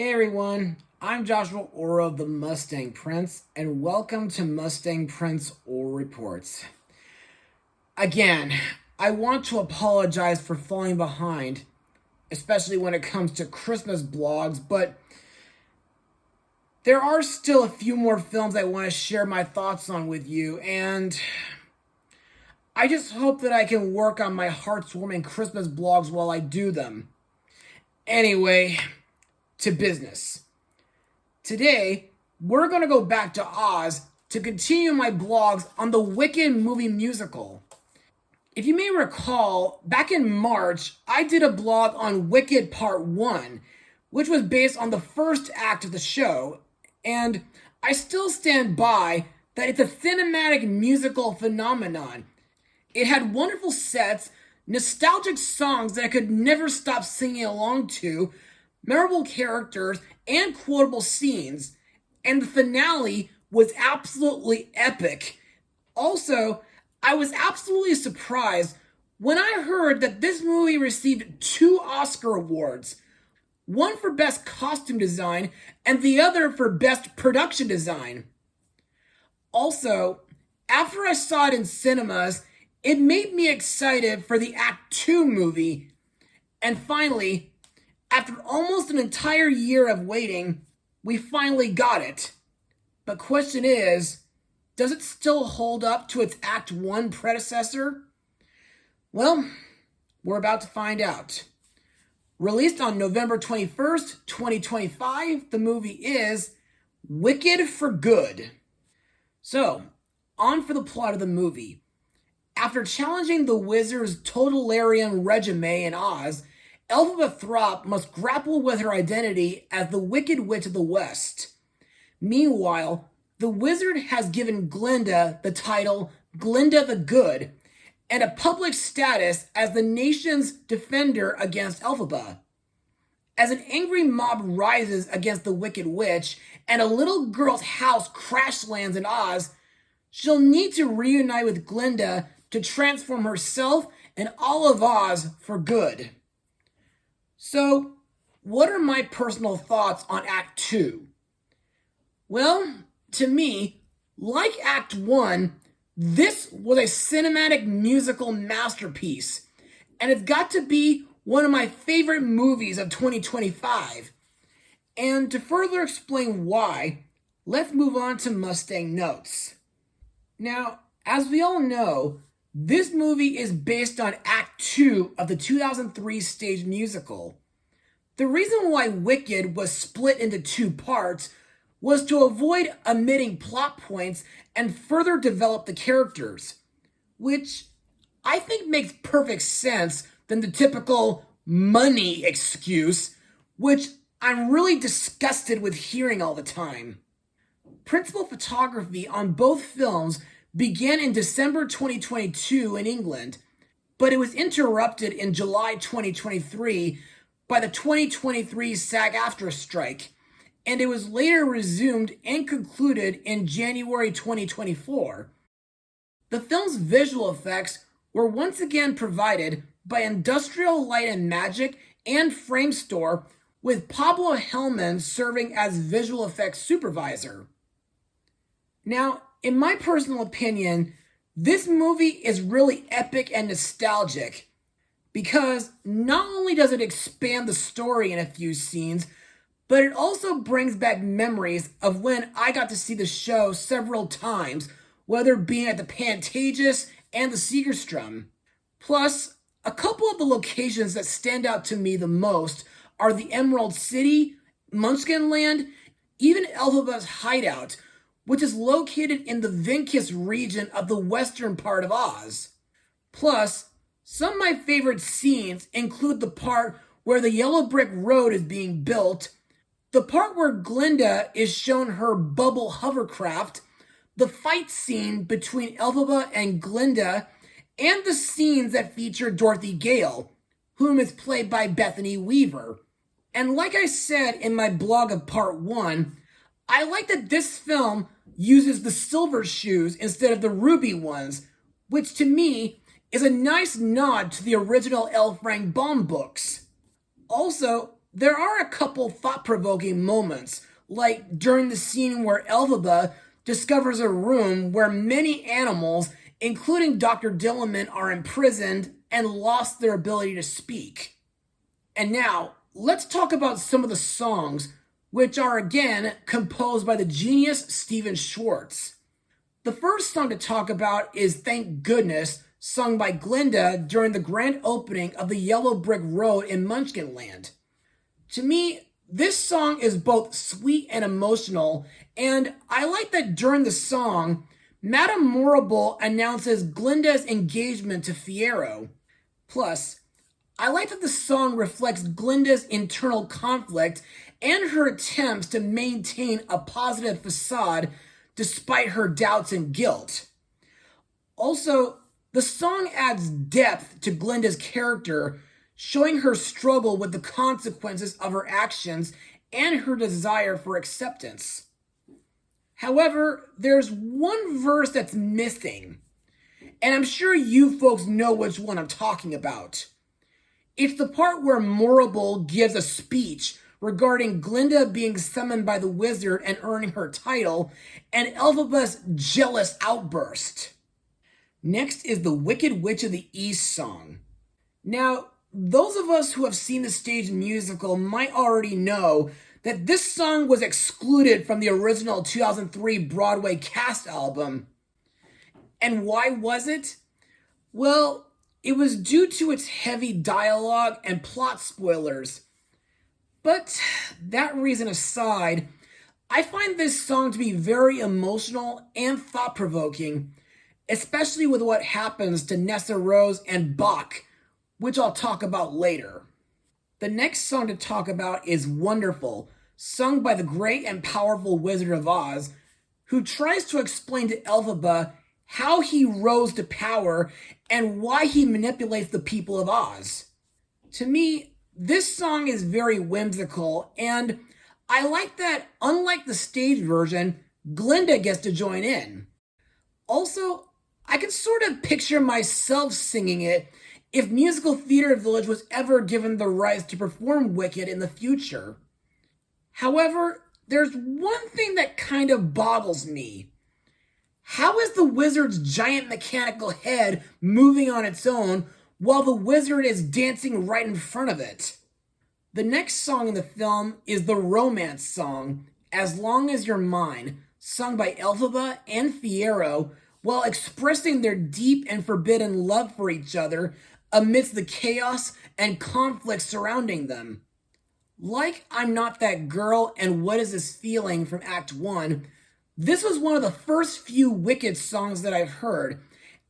Hey everyone, I'm Joshua Orro of the Mustang Prince, and welcome to Mustang Prince Orro Reports. Again, I want to apologize for falling behind, especially when it comes to Christmas blogs, but there are still a few more films I want to share my thoughts on with you, and I just hope that I can work on my heartwarming Christmas blogs while I do them. Anyway, to business. Today, we're going to go back to Oz to continue my blogs on the Wicked movie musical. If you may recall, back in March, I did a blog on Wicked Part 1, which was based on the first act of the show, and I still stand by that it's a cinematic musical phenomenon. It had wonderful sets, nostalgic songs that I could never stop singing along to, memorable characters, and quotable scenes, and the finale was absolutely epic. Also, I was absolutely surprised when I heard that this movie received 2 Oscar awards, one for Best Costume Design and the other for Best Production Design. Also, after I saw it in cinemas, it made me excited for the Act 2 movie. And finally, after almost an entire year of waiting, we finally got it. But question is, does it still hold up to its Act 1 predecessor? Well, we're about to find out. Released on November 21st, 2025, the movie is Wicked for Good. So, on for the plot of the movie. After challenging the wizard's Totalitarian regime in Oz, Elphaba must grapple with her identity as the Wicked Witch of the West. Meanwhile, the wizard has given Glinda the title Glinda the Good and a public status as the nation's defender against Elphaba. As an angry mob rises against the Wicked Witch and a little girl's house crash lands in Oz, she'll need to reunite with Glinda to transform herself and all of Oz for good. So, what are my personal thoughts on Act 2? Well, to me, like Act 1, this was a cinematic musical masterpiece, and it's got to be one of my favorite movies of 2025. And to further explain why, let's move on to Mustang notes. Now, as we all know, this movie is based on Act 2 of the 2003 stage musical. The reason why Wicked was split into 2 parts was to avoid omitting plot points and further develop the characters, which I think makes perfect sense than the typical money excuse, which I'm really disgusted with hearing all the time. Principal photography on both films began in December 2022 in England, but it was interrupted in July 2023 by the 2023 SAG-AFTRA strike, and it was later resumed and concluded in January 2024. The film's visual effects were once again provided by Industrial Light and Magic and Framestore, with Pablo Hellman serving as visual effects supervisor. Now, in my personal opinion, this movie is really epic and nostalgic because not only does it expand the story in a few scenes, but it also brings back memories of when I got to see the show several times, whether being at the Pantages and the Segerstrom. Plus, a couple of the locations that stand out to me the most are the Emerald City, Munchkinland, even Elphaba's hideout, which is located in the Vinkis region of the western part of Oz. Plus, some of my favorite scenes include the part where the Yellow Brick Road is being built, the part where Glinda is shown her bubble hovercraft, the fight scene between Elphaba and Glinda, and the scenes that feature Dorothy Gale, whom is played by Bethany Weaver. And like I said in my blog of Part 1, I like that this film uses the silver shoes instead of the ruby ones, which to me is a nice nod to the original L. Frank Baum books. Also, there are a couple thought-provoking moments, like during the scene where Elphaba discovers a room where many animals, including Dr. Dilliman, are imprisoned and lost their ability to speak. And now, let's talk about some of the songs, which are again composed by the genius Stephen Schwartz. The first song to talk about is Thank Goodness, sung by Glinda during the grand opening of the Yellow Brick Road in Munchkinland. To me, this song is both sweet and emotional, and I like that during the song, Madame Morrible announces Glinda's engagement to Fiyero. Plus, I like that the song reflects Glinda's internal conflict and her attempts to maintain a positive facade despite her doubts and guilt. Also, the song adds depth to Glinda's character, showing her struggle with the consequences of her actions and her desire for acceptance. However, there's one verse that's missing, and I'm sure you folks know which one I'm talking about. It's the part where Morrible gives a speech regarding Glinda being summoned by the wizard and earning her title, and Elphaba's jealous outburst. Next is the Wicked Witch of the East song. Now, those of us who have seen the stage musical might already know that this song was excluded from the original 2003 Broadway cast album. And why was it? Well, it was due to its heavy dialogue and plot spoilers. But that reason aside, I find this song to be very emotional and thought-provoking, especially with what happens to Nessa Rose and Bach, which I'll talk about later. The next song to talk about is Wonderful, sung by the great and powerful Wizard of Oz, who tries to explain to Elphaba how he rose to power and why he manipulates the people of Oz. To me, this song is very whimsical, and I like that, unlike the stage version, Glinda gets to join in. Also, I can sort of picture myself singing it if Musical Theater Village was ever given the rights to perform Wicked in the future. However, there's one thing that kind of boggles me. How is the wizard's giant mechanical head moving on its own while the wizard is dancing right in front of it? The next song in the film is the romance song, As Long As You're Mine, sung by Elphaba and Fiyero while expressing their deep and forbidden love for each other amidst the chaos and conflict surrounding them. Like I'm Not That Girl and What Is This Feeling from Act 1, this was one of the first few Wicked songs that I've heard,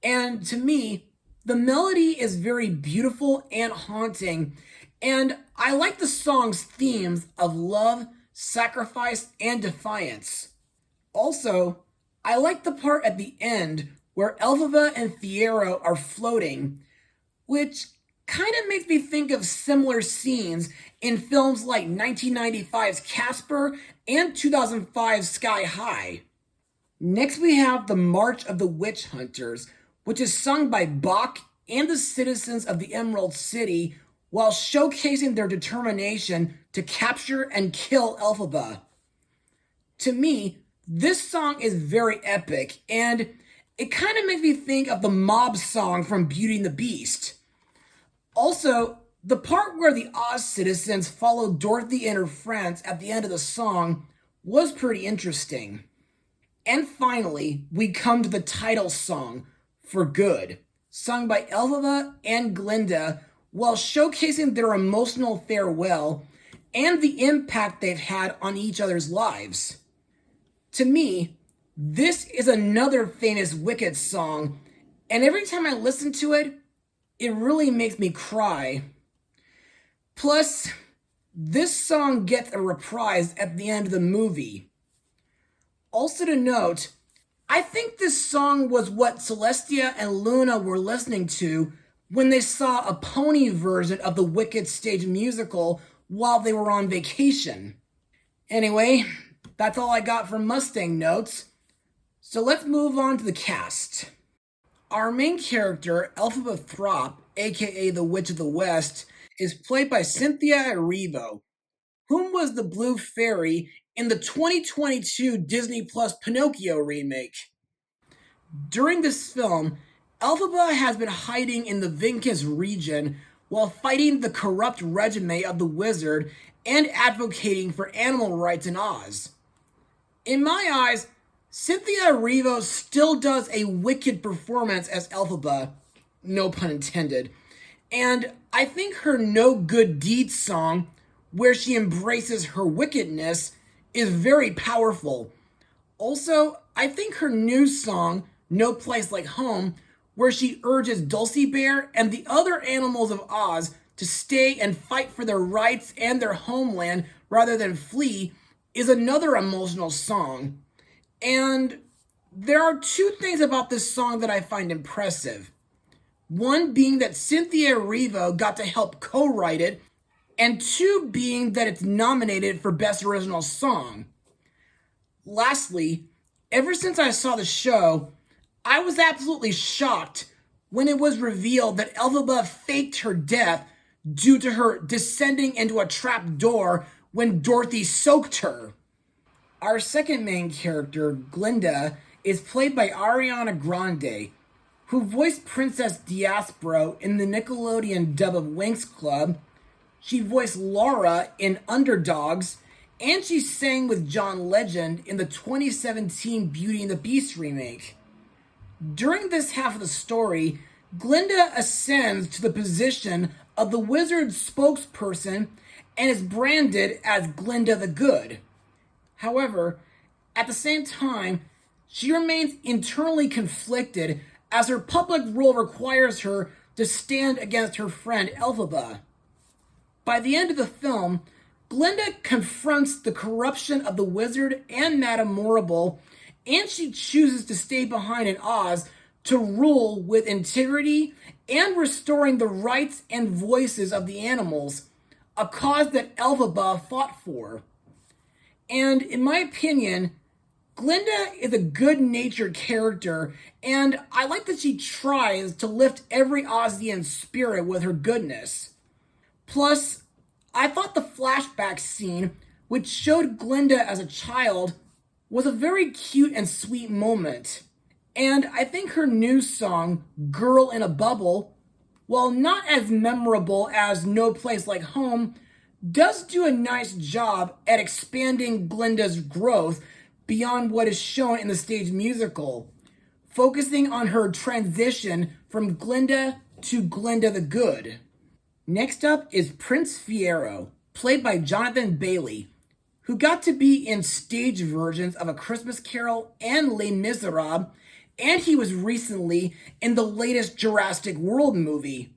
and to me, the melody is very beautiful and haunting, and I like the song's themes of love, sacrifice, and defiance. Also, I like the part at the end where Elphaba and Fiyero are floating, which kind of makes me think of similar scenes in films like 1995's Casper and 2005's Sky High. Next we have the March of the Witch Hunters, which is sung by Bach and the citizens of the Emerald City while showcasing their determination to capture and kill Elphaba. To me, this song is very epic, and it kind of makes me think of the mob song from Beauty and the Beast. Also, the part where the Oz citizens follow Dorothy and her friends at the end of the song was pretty interesting. And finally, we come to the title song, For Good, sung by Elphaba and Glinda while showcasing their emotional farewell and the impact they've had on each other's lives. To me, this is another famous Wicked song, and every time I listen to it, it really makes me cry. Plus, this song gets a reprise at the end of the movie. Also to note, I think this song was what Celestia and Luna were listening to when they saw a pony version of the Wicked stage musical while they were on vacation. Anyway, that's all I got for Mustang notes. So let's move on to the cast. Our main character, Elphaba Throp, aka the Witch of the West, is played by Cynthia Erivo, whom was the Blue Fairy in the 2022 Disney Plus Pinocchio remake. During this film, Elphaba has been hiding in the Vinkus region while fighting the corrupt regime of the wizard and advocating for animal rights in Oz. In my eyes, Cynthia Erivo still does a wicked performance as Elphaba, no pun intended, and I think her No Good Deeds song, where she embraces her wickedness, is very powerful. Also, I think her new song, No Place Like Home, where she urges Dulcie Bear and the other animals of Oz to stay and fight for their rights and their homeland rather than flee, is another emotional song. And there are two things about this song that I find impressive. One being that Cynthia Erivo got to help co-write it, and two being that it's nominated for Best Original Song. Lastly, ever since I saw the show, I was absolutely shocked when it was revealed that Elphaba faked her death due to her descending into a trap door when Dorothy soaked her. Our second main character, Glinda, is played by Ariana Grande, who voiced Princess Diaspro in the Nickelodeon dub of Winx Club. She voiced Laura in Underdogs, and she sang with John Legend in the 2017 Beauty and the Beast remake. During this half of the story, Glinda ascends to the position of the wizard's spokesperson and is branded as Glinda the Good. However, at the same time, she remains internally conflicted as her public role requires her to stand against her friend Elphaba. By the end of the film, Glinda confronts the corruption of the wizard and Madame Morrible, and she chooses to stay behind in Oz to rule with integrity and restoring the rights and voices of the animals, a cause that Elphaba fought for. And in my opinion, Glinda is a good-natured character, and I like that she tries to lift every Ozian spirit with her goodness. Plus, I thought the flashback scene, which showed Glinda as a child, was a very cute and sweet moment. And I think her new song, Girl in a Bubble, while not as memorable as No Place Like Home, does do a nice job at expanding Glinda's growth beyond what is shown in the stage musical, focusing on her transition from Glinda to Glinda the Good. Next up is Prince Fiyero, played by Jonathan Bailey, who got to be in stage versions of A Christmas Carol and Les Miserables, and he was recently in the latest Jurassic World movie.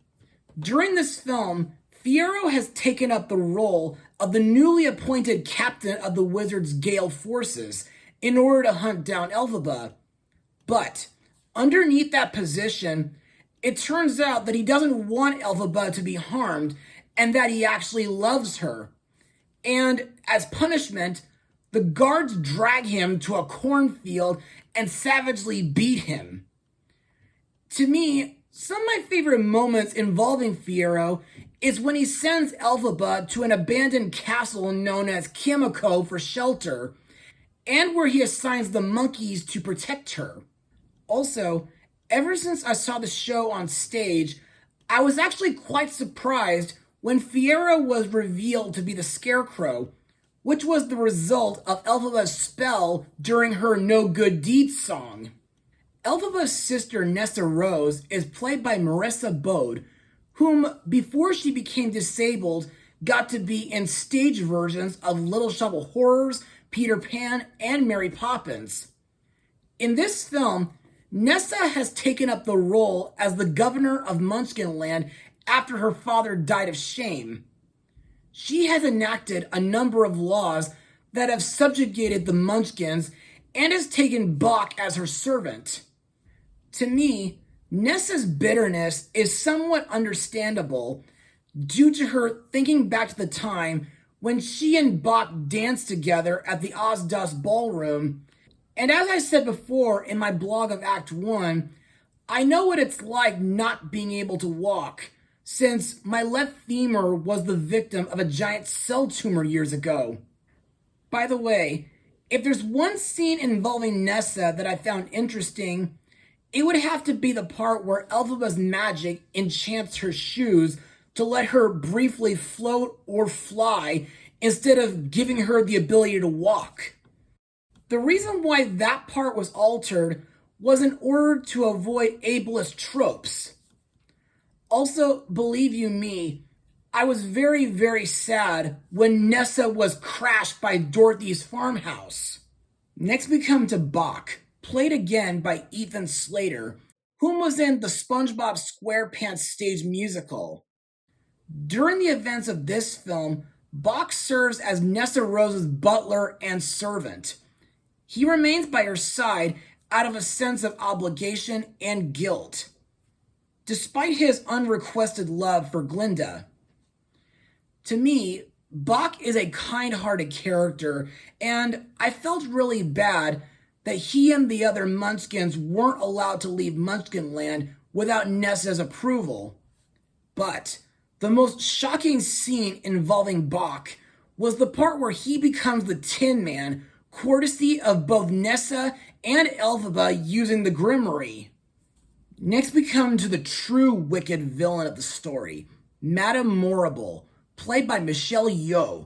During this film, Fiyero has taken up the role of the newly appointed captain of the Wizard's Gale forces in order to hunt down Elphaba. But underneath that position, it turns out that he doesn't want Elphaba to be harmed and that he actually loves her. And as punishment, the guards drag him to a cornfield and savagely beat him. To me, some of my favorite moments involving Fiyero is when he sends Elphaba to an abandoned castle known as Kimiko for shelter, and where he assigns the monkeys to protect her. Also, ever since I saw the show on stage, I was actually quite surprised when Fiyero was revealed to be the Scarecrow, which was the result of Elphaba's spell during her No Good Deeds song. Elphaba's sister Nessa Rose is played by Marissa Bode, whom, before she became disabled, got to be in stage versions of Little Shop of Horrors, Peter Pan, and Mary Poppins. In this film, Nessa has taken up the role as the governor of Munchkinland after her father died of shame. She has enacted a number of laws that have subjugated the Munchkins and has taken Bach as her servant. To me, Nessa's bitterness is somewhat understandable due to her thinking back to the time when she and Bach danced together at the Ozdust Ballroom. And as I said before in my blog of Act 1, I know what it's like not being able to walk, since my left femur was the victim of a giant cell tumor years ago. By the way, if there's one scene involving Nessa that I found interesting, it would have to be the part where Elphaba's magic enchants her shoes to let her briefly float or fly instead of giving her the ability to walk. The reason why that part was altered was in order to avoid ableist tropes. Also, believe you me, I was very, very sad when Nessa was crashed by Dorothy's farmhouse. Next we come to Bach, played again by Ethan Slater, whom was in the SpongeBob SquarePants stage musical. During the events of this film, Bach serves as Nessa Rose's butler and servant. He remains by her side out of a sense of obligation and guilt, despite his unrequested love for Glinda. To me, Bach is a kind-hearted character, and I felt really bad that he and the other Munchkins weren't allowed to leave Munchkinland without Nessa's approval. But the most shocking scene involving Bach was the part where he becomes the Tin Man, courtesy of both Nessa and Elphaba using the Grimoire. Next we come to the true wicked villain of the story, Madame Morrible, played by Michelle Yeoh,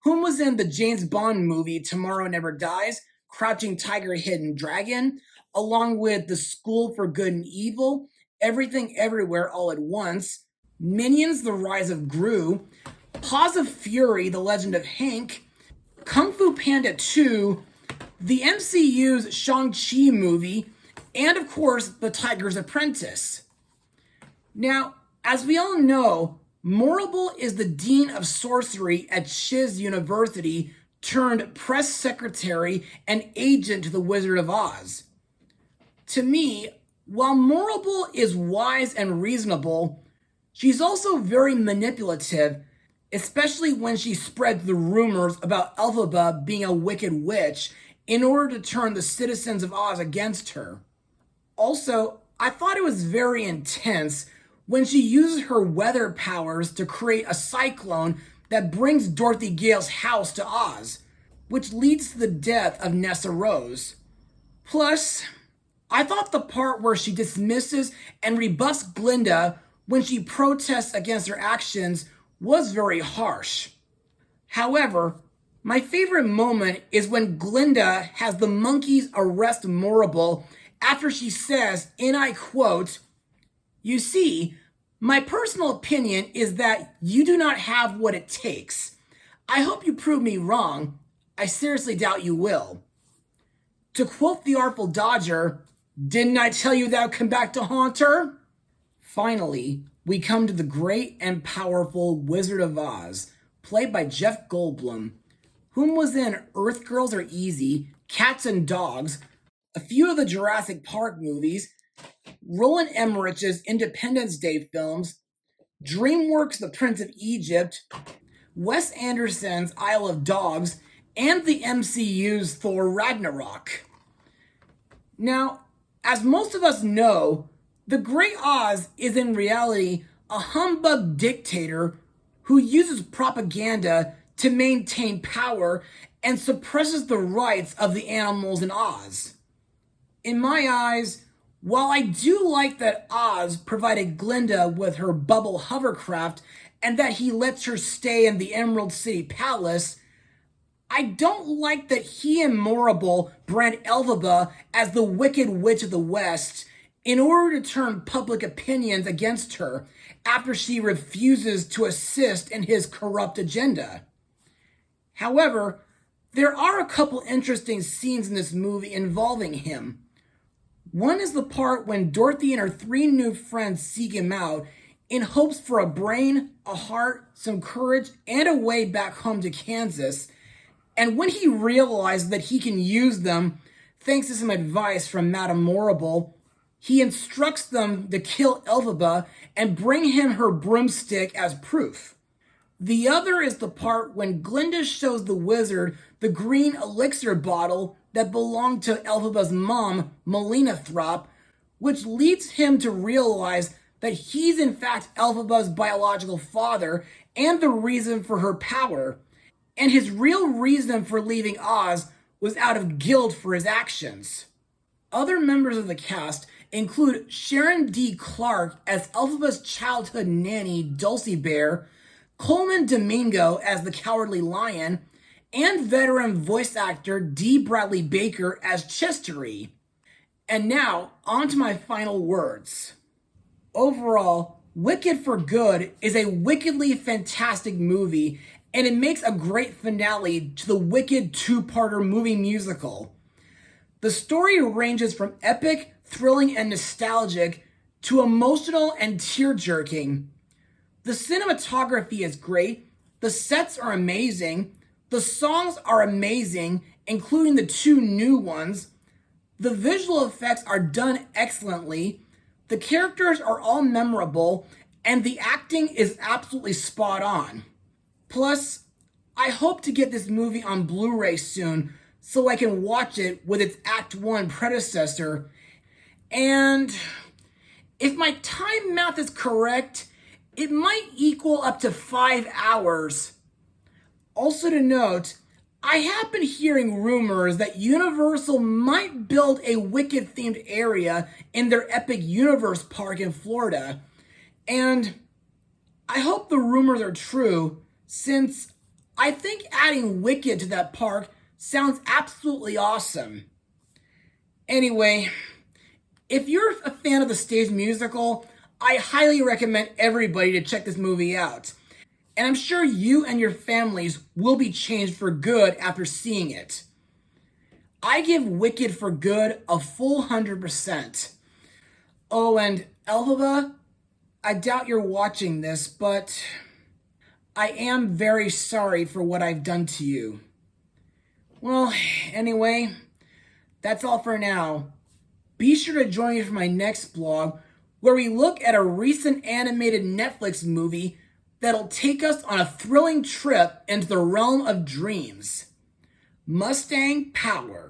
whom was in the James Bond movie Tomorrow Never Dies, Crouching Tiger, Hidden Dragon, along with The School for Good and Evil, Everything Everywhere All at Once, Minions: The Rise of Gru, Paws of Fury: The Legend of Hank, Kung Fu Panda 2, the MCU's Shang-Chi movie, and of course, The Tiger's Apprentice. Now, as we all know, Morrible is the Dean of Sorcery at Shiz University turned press secretary and agent to the Wizard of Oz. To me, while Morrible is wise and reasonable, she's also very manipulative, especially when she spreads the rumors about Elphaba being a wicked witch in order to turn the citizens of Oz against her. Also, I thought it was very intense when she uses her weather powers to create a cyclone that brings Dorothy Gale's house to Oz, which leads to the death of Nessa Rose. Plus, I thought the part where she dismisses and rebuffs Glinda when she protests against her actions was very harsh. However, my favorite moment is when Glinda has the monkeys arrest Morrible after she says, and I quote, "You see, my personal opinion is that you do not have what it takes. I hope you prove me wrong. I seriously doubt you will." To quote the Artful Dodger, "Didn't I tell you that would come back to haunt her?" Finally, we come to the great and powerful Wizard of Oz, played by Jeff Goldblum, whom was in Earth Girls Are Easy, Cats and Dogs, a few of the Jurassic Park movies, Roland Emmerich's Independence Day films, DreamWorks' The Prince of Egypt, Wes Anderson's Isle of Dogs, and the MCU's Thor Ragnarok. Now, as most of us know, the Great Oz is in reality a humbug dictator who uses propaganda to maintain power and suppresses the rights of the animals in Oz. In my eyes, while I do like that Oz provided Glinda with her bubble hovercraft and that he lets her stay in the Emerald City Palace, I don't like that he and Morrible brand Elphaba as the Wicked Witch of the West in order to turn public opinions against her after she refuses to assist in his corrupt agenda. However, there are a couple interesting scenes in this movie involving him. One is the part when Dorothy and her three new friends seek him out in hopes for a brain, a heart, some courage, and a way back home to Kansas. And when he realizes that he can use them, thanks to some advice from Madame Morrible, he instructs them to kill Elphaba and bring him her broomstick as proof. The other is the part when Glinda shows the wizard the green elixir bottle that belonged to Elphaba's mom, Melina Throp, which leads him to realize that he's in fact Elphaba's biological father and the reason for her power, and his real reason for leaving Oz was out of guilt for his actions. Other members of the cast include Sharon D. Clarke as Elphaba's childhood nanny, Dulcie Bear, Coleman Domingo as the Cowardly Lion, and veteran voice actor D. Bradley Baker as Chistery. And now, on to my final words. Overall, Wicked for Good is a wickedly fantastic movie, and it makes a great finale to the Wicked two-parter movie musical. The story ranges from epic, thrilling, and nostalgic to emotional and tear-jerking. The cinematography is great, the sets are amazing, the songs are amazing, including the 2 new ones, the visual effects are done excellently, the characters are all memorable, and the acting is absolutely spot on. Plus, I hope to get this movie on Blu-ray soon so I can watch it with its Act 1 predecessor. And if my time math is correct, it might equal up to 5 hours. Also to note, I have been hearing rumors that Universal might build a Wicked-themed area in their Epic Universe park in Florida. And I hope the rumors are true, since I think adding Wicked to that park sounds absolutely awesome. Anyway, if you're a fan of the stage musical, I highly recommend everybody to check this movie out. And I'm sure you and your families will be changed for good after seeing it. I give Wicked for Good a full 100%. Oh, and Elphaba, I doubt you're watching this, but I am very sorry for what I've done to you. Well, anyway, that's all for now. Be sure to join me for my next blog, where we look at a recent animated Netflix movie that'll take us on a thrilling trip into the realm of dreams. Mustang Power.